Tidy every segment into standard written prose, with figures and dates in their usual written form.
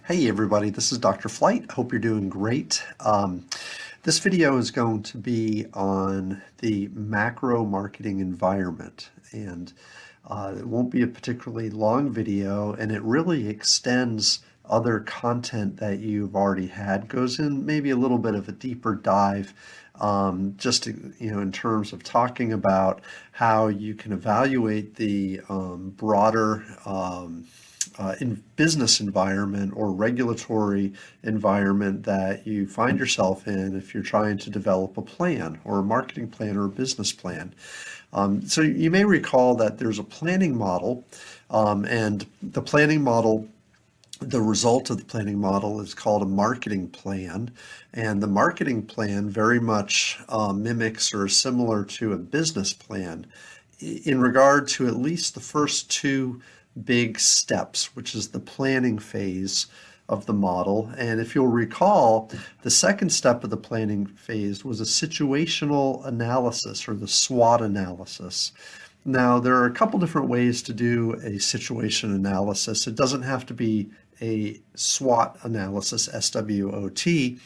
Hey everybody, this is Dr. Flight. Hope you're doing great. This video is going to be on the macro marketing environment, and it won't be a particularly long video, and it really extends other content that you've already had, goes in maybe a little bit of a deeper dive, just to, in terms of talking about how you can evaluate the broader in business environment or regulatory environment that you find yourself in if you're trying to develop a plan or a marketing plan or a business plan. So you may recall that there's a planning model, and the result of the planning model is called a marketing plan. And the marketing plan very much mimics or is similar to a business plan in regard to at least the first two big steps, which is the planning phase of the model. And if you'll recall, the second step of the planning phase was a situational analysis, or the SWOT analysis. Now, there are a couple different ways to do a situation analysis. It doesn't have to be a SWOT analysis, SWOT,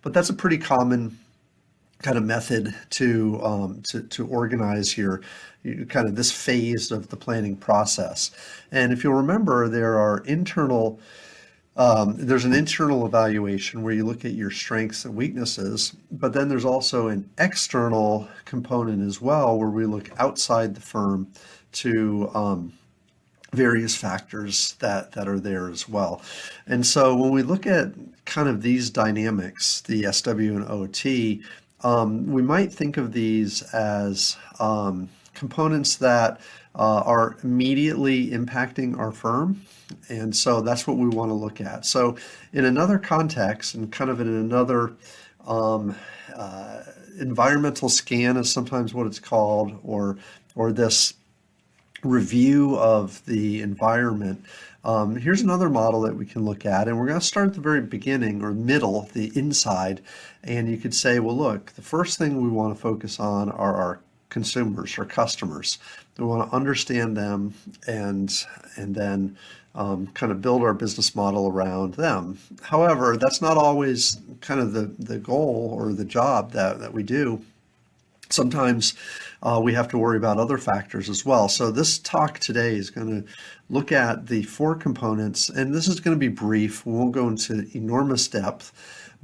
but that's a pretty common kind of method to organize your kind of this phase of the planning process. And if you'll remember, there's an internal evaluation where you look at your strengths and weaknesses, but then there's also an external component as well, where we look outside the firm to various factors that are there as well. And so when we look at kind of these dynamics, the SW and OT, we might think of these as components that are immediately impacting our firm. And so that's what we want to look at. So in another context, and kind of in another environmental scan is sometimes what it's called, or this review of the environment. Here's another model that we can look at, and we're going to start at the very beginning or middle, the inside, and you could say, well, look, the first thing we want to focus on are our consumers or customers. We want to understand them and then kind of build our business model around them. However, that's not always kind of the goal or the job that we do. Sometimes we have to worry about other factors as well. So this talk today is going to look at the four components, and this is going to be brief. We won't go into enormous depth.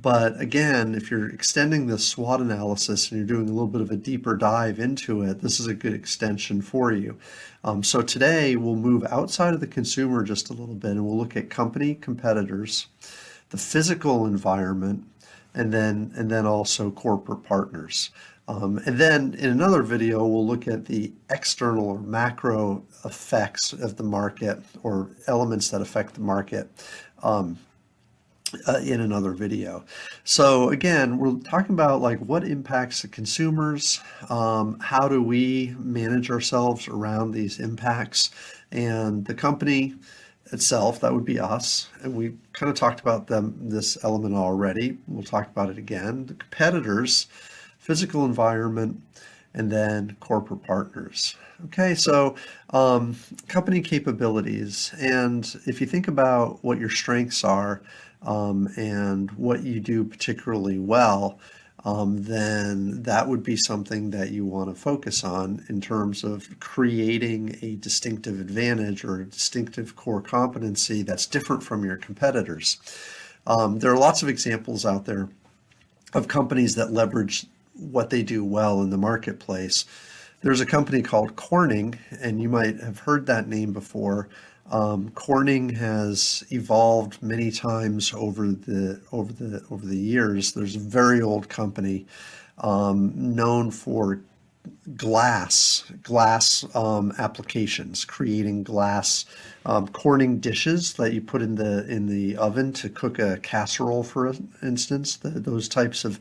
But again, if you're extending the SWOT analysis and you're doing a little bit of a deeper dive into it, this is a good extension for you. So today we'll move outside of the consumer just a little bit, and we'll look at company competitors, the physical environment, and then also corporate partners. And then in another video, we'll look at the external or macro effects of the market, or elements that affect the market, in another video. So again, we're talking about like what impacts the consumers, how do we manage ourselves around these impacts, and the company itself, that would be us. And we kind of talked about this element already. We'll talk about it again. The competitors, physical environment, and then corporate partners. Okay, so company capabilities. And if you think about what your strengths are, and what you do particularly well, then that would be something that you want to focus on in terms of creating a distinctive advantage or a distinctive core competency that's different from your competitors. There are lots of examples out there of companies that leverage what they do well in the marketplace. There's a company called Corning, and you might have heard that name before. Corning has evolved many times over the years. There's a very old company known for glass applications, creating glass Corning dishes that you put in the oven to cook a casserole, for instance. Those types of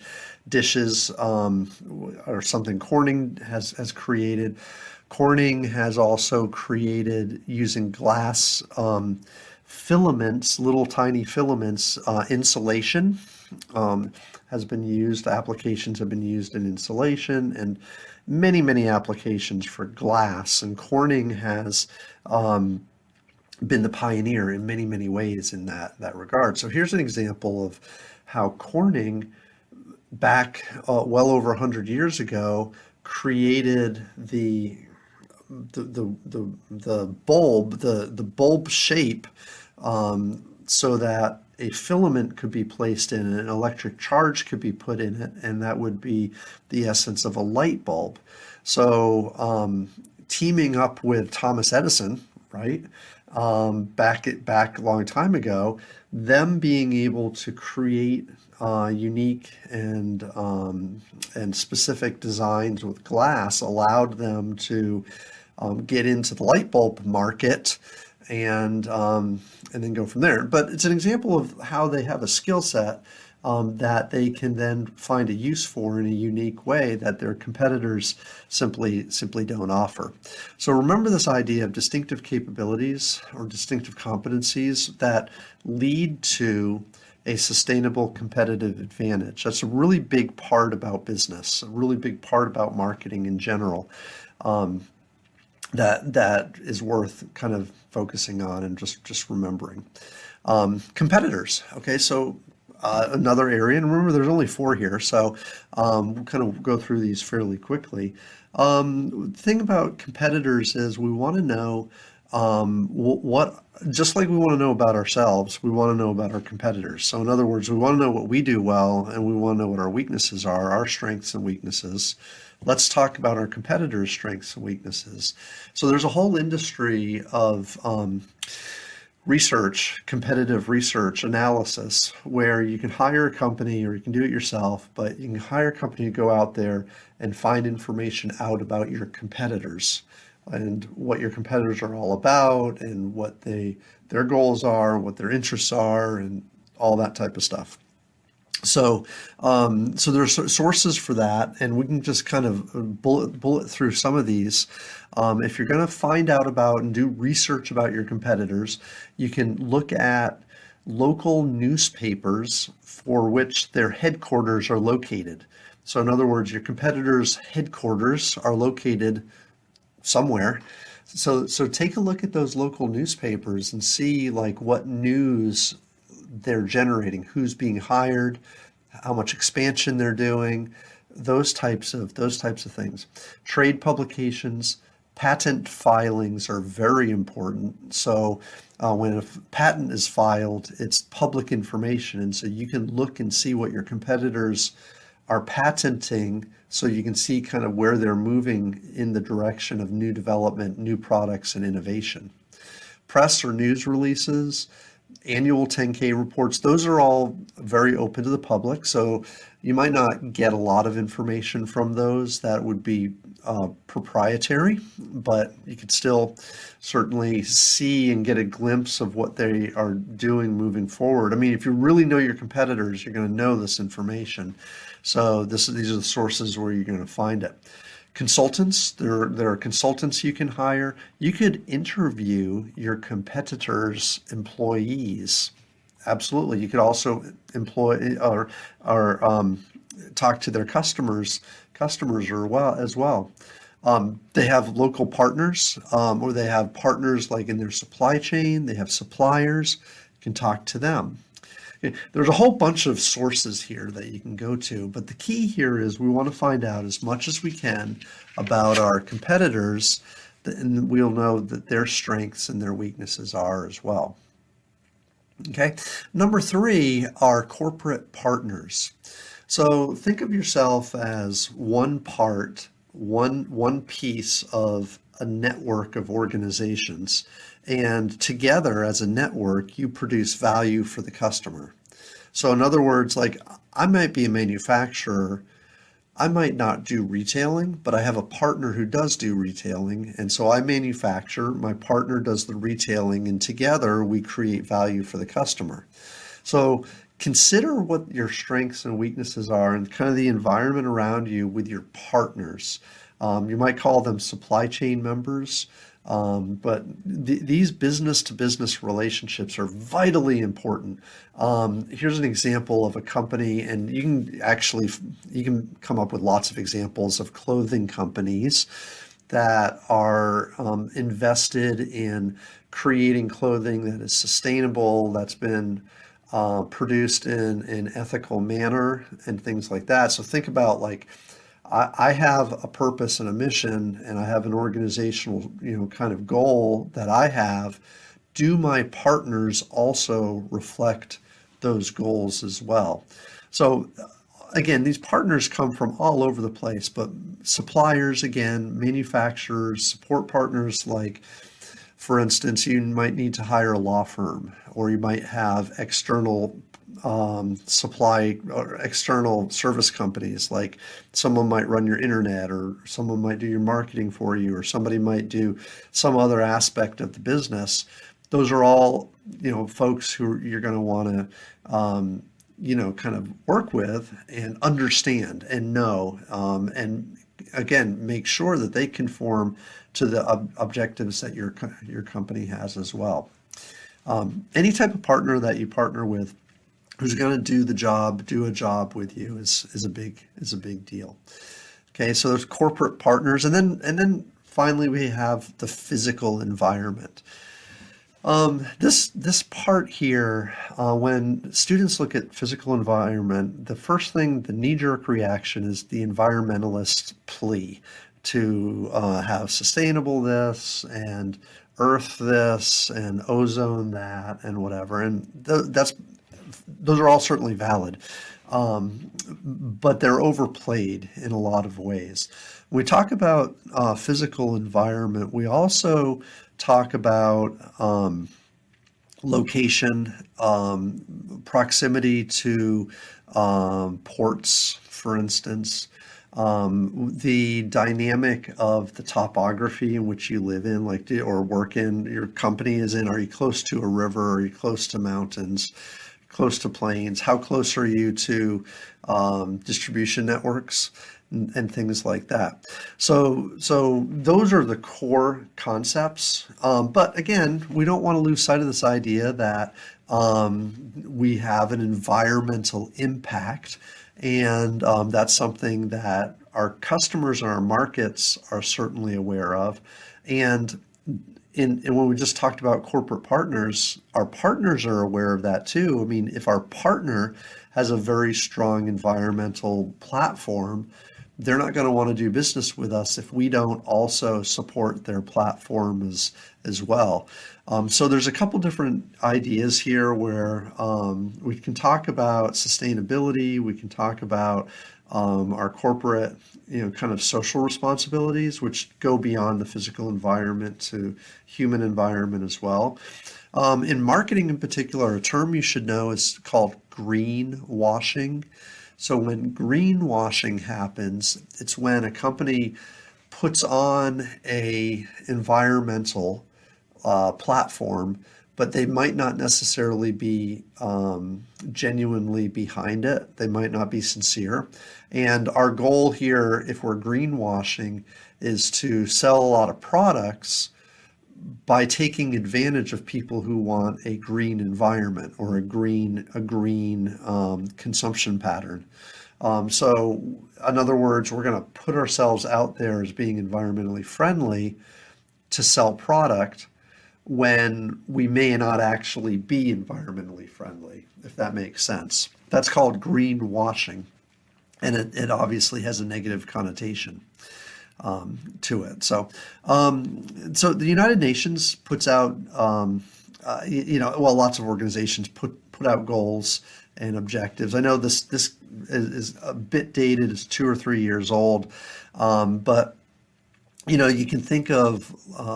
dishes are something Corning has created. Corning has also created, using glass filaments, little tiny filaments, insulation has been used. Applications have been used in insulation and many applications for glass. And Corning has been the pioneer in many, many ways in that regard. So here's an example of how Corning, back well over 100 years ago, created the bulb, the bulb shape, so that a filament could be placed in it, an electric charge could be put in it, and that would be the essence of a light bulb. So teaming up with Thomas Edison, right, back a long time ago, them being able to create unique and specific designs with glass allowed them to get into the light bulb market and then go from there. But it's an example of how they have a skill set that they can then find a use for in a unique way that their competitors simply don't offer. So remember this idea of distinctive capabilities or distinctive competencies that lead to a sustainable competitive advantage. That's a really big part about business, a really big part about marketing in general. That is worth kind of focusing on and just remembering. Competitors. Okay, so another area, and remember there's only 4 here, so we'll kind of go through these fairly quickly. The thing about competitors is we want to know what, just like we want to know about ourselves, we want to know about our competitors. So in other words, we want to know what we do well, and we want to know what our weaknesses are, our strengths and weaknesses. Let's talk about our competitors' strengths and weaknesses. So there's a whole industry of research, competitive research analysis, where you can hire a company or you can do it yourself, but you can hire a company to go out there and find information out about your competitors and what your competitors are all about and what their goals are, what their interests are, and all that type of stuff. So, so there's sources for that, and we can just kind of bullet through some of these. If you're going to find out about and do research about your competitors, you can look at local newspapers for which their headquarters are located. So in other words, your competitors' headquarters are located somewhere. So take a look at those local newspapers and see like what news they're generating, who's being hired, how much expansion they're doing, those types of things. Trade publications, patent filings are very important. So when a patent is filed, it's public information, and so you can look and see what your competitors are patenting, so you can see kind of where they're moving in the direction of new development, new products, and innovation. Press or news releases, annual 10K reports, those are all very open to the public. So you might not get a lot of information from those that would be proprietary, but you could still certainly see and get a glimpse of what they are doing moving forward. I mean, if you really know your competitors, you're going to know this information. So these are the sources where you're going to find it. Consultants, there are consultants you can hire. You could interview your competitors' employees. Absolutely. You could also employ or talk to their customers as well. They have local partners, or they have partners like in their supply chain. They have suppliers. You can talk to them. There's a whole bunch of sources here that you can go to, but the key here is we want to find out as much as we can about our competitors, and we'll know that their strengths and their weaknesses are as well. Okay, number 3 are corporate partners. So think of yourself as one piece of a network of organizations, and together as a network, you produce value for the customer. So in other words, like I might be a manufacturer, I might not do retailing, but I have a partner who does do retailing. And so I manufacture, my partner does the retailing, and together we create value for the customer. So consider what your strengths and weaknesses are and kind of the environment around you with your partners. You might call them supply chain members, but these business-to-business relationships are vitally important. Here's an example of a company, and you can come up with lots of examples of clothing companies that are invested in creating clothing that is sustainable, that's been produced in an ethical manner and things like that. So think about like I have a purpose and a mission, and I have an organizational, kind of goal that I have. Do my partners also reflect those goals as well? So again, these partners come from all over the place, but suppliers, again, manufacturers, support partners, like for instance, you might need to hire a law firm, or you might have external supply or external service companies, like someone might run your internet, or someone might do your marketing for you, or somebody might do some other aspect of the business. Those are all, folks who you're going to want to, kind of work with and understand and know, and again, make sure that they conform to the objectives that your company has as well. Any type of partner that you partner with who's going to do a job with you is a big deal. Okay, so there's corporate partners, and then finally we have the physical environment. This part here, when students look at physical environment, the first thing, the knee-jerk reaction is the environmentalist plea to have sustainable this and earth this and ozone that and whatever. And those are all certainly valid, but they're overplayed in a lot of ways. When we talk about physical environment, we also talk about location, proximity to ports, for instance, the dynamic of the topography in which you live in, or work in, your company is in. Are you close to a river? Are you close to mountains? Close to plains? How close are you to distribution networks and things like that? So those are the core concepts. But again, we don't want to lose sight of this idea that we have an environmental impact, and that's something that our customers and our markets are certainly aware of. And when we just talked about corporate partners, our partners are aware of that too. I mean, if our partner has a very strong environmental platform, they're not going to want to do business with us if we don't also support their platform as well. So there's a couple different ideas here where we can talk about sustainability, we can talk about our corporate, kind of social responsibilities, which go beyond the physical environment to human environment as well. In marketing in particular, a term you should know is called greenwashing. So when greenwashing happens, it's when a company puts on a environmental platform, but they might not necessarily be genuinely behind it. They might not be sincere. And our goal here, if we're greenwashing, is to sell a lot of products by taking advantage of people who want a green environment or a green consumption pattern. So in other words, we're going to put ourselves out there as being environmentally friendly to sell product when we may not actually be environmentally friendly, if that makes sense. That's called greenwashing, and it obviously has a negative connotation to it. So the United Nations puts out, lots of organizations put out goals and objectives. I know this is a bit dated; it's 2 or 3 years old, but you can think of,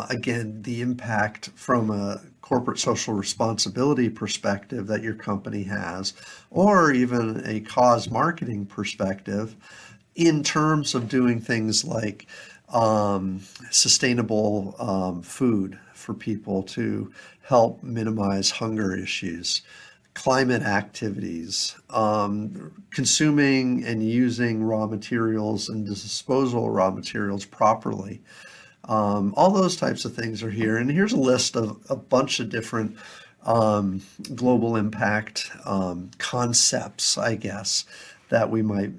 again, the impact from a corporate social responsibility perspective that your company has, or even a cause marketing perspective, in terms of doing things like sustainable food for people to help minimize hunger issues, climate activities, consuming and using raw materials and disposal of raw materials properly. All those types of things are here. And here's a list of a bunch of different global impact concepts, I guess, that we might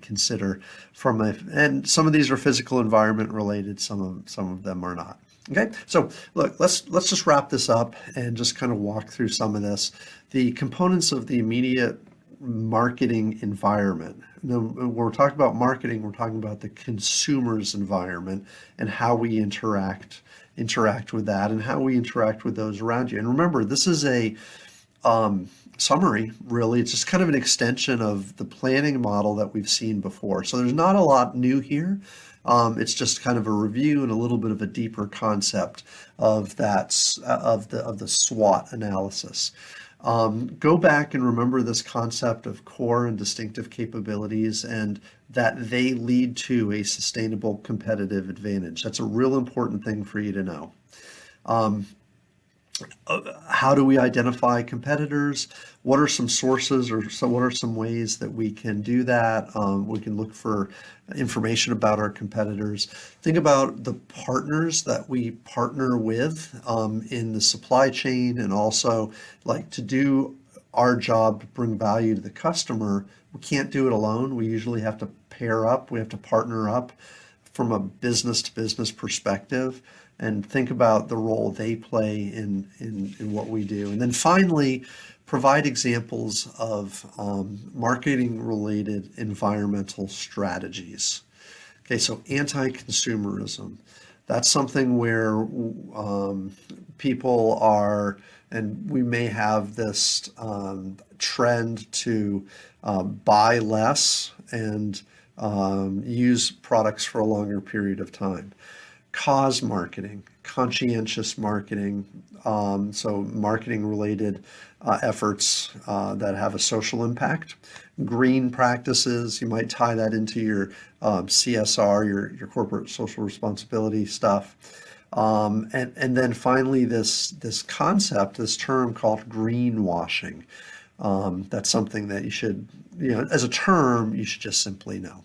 consider from a, and some of these are physical environment related, some of them are not. Okay, so look, let's just wrap this up and just kind of walk through some of this. The components of the immediate marketing environment. Now, when we're talking about marketing, we're talking about the consumer's environment and how we interact with that and how we interact with those around you. And remember, this is a summary, really. It's just kind of an extension of the planning model that we've seen before. So there's not a lot new here. It's just kind of a review and a little bit of a deeper concept of the SWOT analysis. Go back and remember this concept of core and distinctive capabilities and that they lead to a sustainable competitive advantage. That's a real important thing for you to know. How do we identify competitors? What are some sources what are some ways that we can do that? We can look for information about our competitors. Think about the partners that we partner with in the supply chain, and also like to do our job to bring value to the customer. We can't do it alone. We usually have to pair up. We have to partner up from a business to business perspective and think about the role they play in what we do. And then finally, provide examples of marketing-related environmental strategies. Okay, so anti-consumerism. That's something where people are, and we may have this trend to buy less and use products for a longer period of time. Cause marketing, conscientious marketing, so marketing related efforts that have a social impact. Green practices, you might tie that into your CSR, your corporate social responsibility stuff. And then finally, this concept, this term called greenwashing. That's something that you should, as a term, you should just simply know.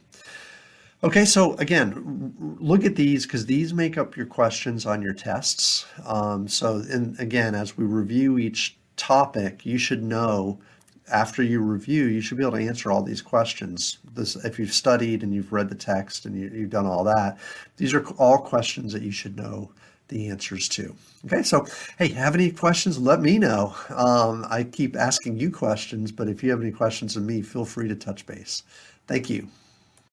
Okay, so again, look at these because these make up your questions on your tests. And again, as we review each topic, you should know after you review, you should be able to answer all these questions. If you've studied and you've read the text and you've done all that, these are all questions that you should know the answers to. Okay, so hey, have any questions? Let me know. I keep asking you questions, but if you have any questions of me, feel free to touch base. Thank you.